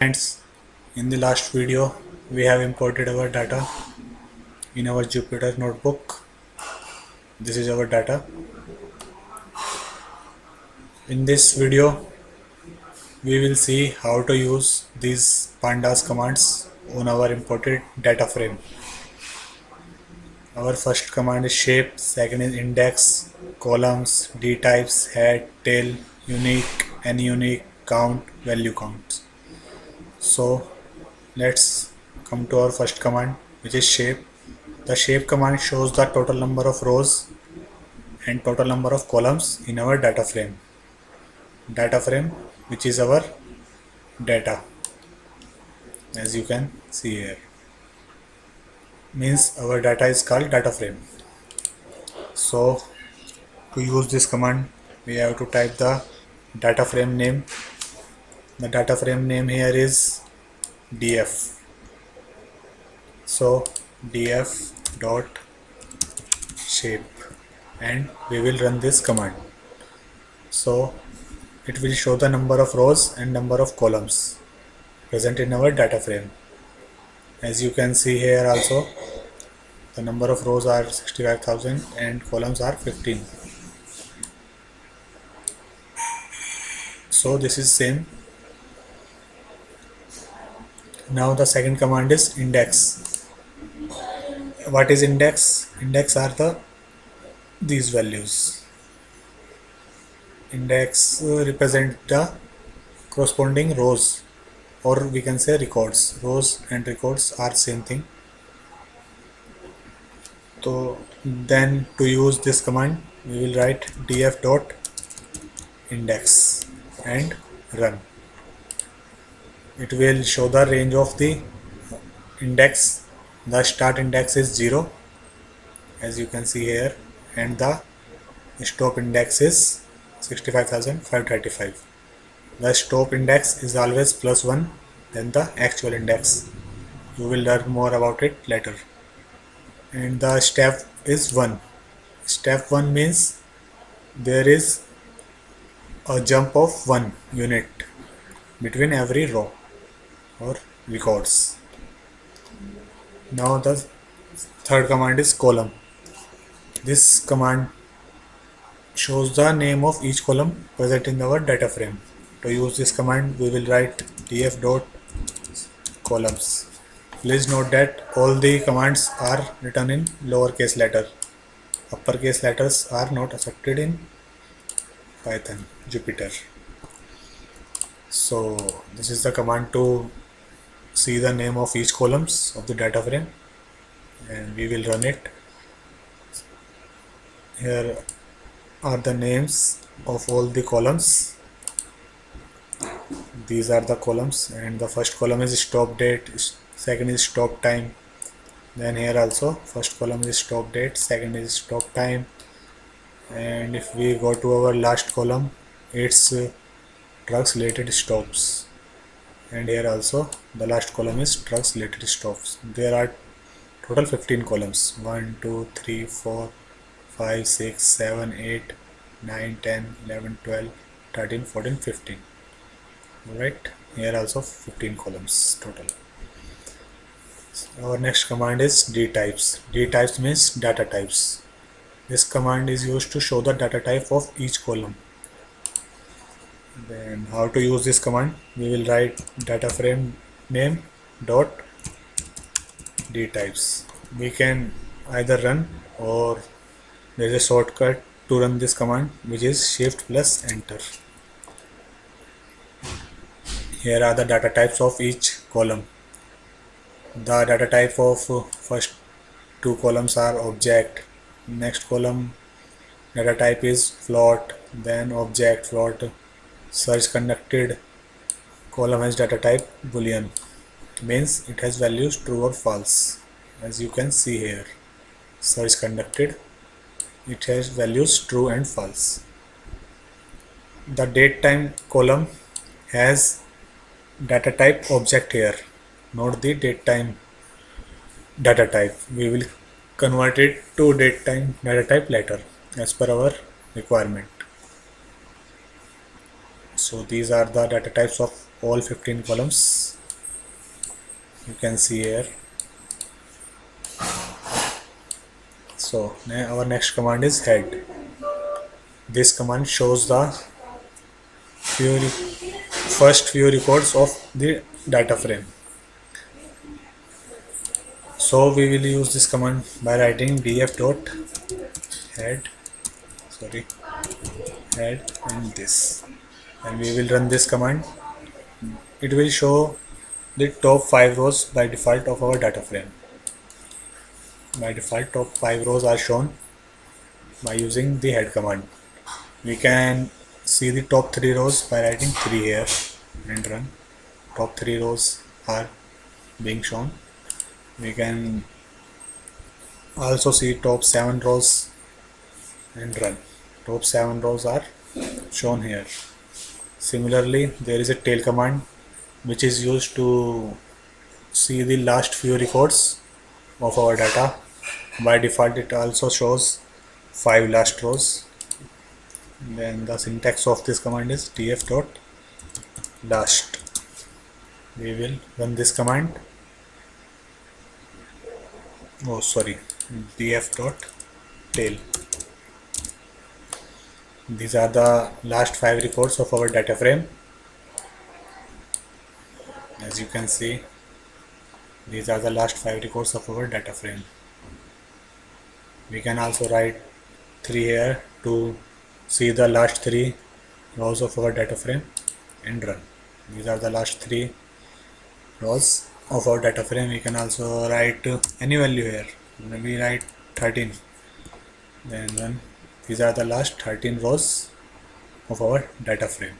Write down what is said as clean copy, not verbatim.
Friends, in the last video we have imported our data in our Jupyter notebook. This is our data. In this video we will see how to use these pandas commands on our imported data frame. Our first command is shape, second is index, columns, d types, head, tail, unique, unique, count, value counts. So let's come to our first command, which is shape. The shape command shows the total number of rows and total number of columns in our data frame. Data frame, which is our data, as you can see here, means our data is called data frame. So to use this command we have to type the data frame name. The data frame name here is df. So df dot shape, and we will run this command. So it will show the number of rows and number of columns present in our data frame. As you can see here also, the number of rows are 65,000 and columns are 15. So this is same. Now the second command is index. What is index? Index are these values. Index represent the corresponding rows, or we can say records. Rows and records are same thing. So then to use this command we will write df dot index and run. It will show the range of the index. The start index is 0, as you can see here, and the stop index is 65,535. The stop index is always +1 than the actual index. You will learn more about it later. And the step is 1. Step 1 means there is a jump of 1 unit between every row or records. Now the third command is column. This command shows the name of each column present in our data frame. To use this command we will write df dot columns. Please note that all the commands are written in lowercase letter. Uppercase letters are not accepted in Python, Jupyter. So this is the command to see the name of each columns of the data frame, and we will run it. Here are the names of all the columns. These are the columns, and the first column is stop date, second is stop time. Then here also first column is stop date, second is stop time, and if we go to our last column, it's trucks related stops, and here also the last column is trucks related stops. There are total 15 columns: 1 2 3 4 5 6 7 8 9 10 11 12 13 14 15. Alright, here also 15 columns total. Our next command is d types. D types means data types. This command is used to show the data type of each column. Then how to use this command? We will write data frame name dot d types. We can either run, or there is a shortcut to run this command, which is shift plus enter. Here are the data types of each column. The data type of first two columns are object. Next column data type is float, then object float. Search conducted column has data type boolean, means it has values true or false. As you can see here, search conducted, it has values true and false. The date time column has data type object here. Note the date time data type. We will convert it to date time data type later as per our requirement. So these are the data types of all 15 columns. You can see here. So our next command is head. This command shows the first few records of the data frame. So we will use this command by writing df dot head and this, and we will run this command. It will show the top 5 rows by default of our data frame. By default, top 5 rows are shown by using the head command. We can see the top 3 rows by writing 3 here and run. Top 3 rows are being shown. We can also see top 7 rows and run. Top 7 rows are shown here. Similarly, there is a tail command which is used to see the last few records of our data. By default, it also shows 5 last rows. Then the syntax of this command is df dot last. We will run this command. Df dot tail. These are the last 5 records of our data frame. As you can see, these are the last 5 records of our data frame. We can also write 3 here to see the last 3 rows of our data frame and run. These are the last 3 rows of our data frame. We can also write any value here. Maybe write 13, then run. These are the last 13 rows of our data frame.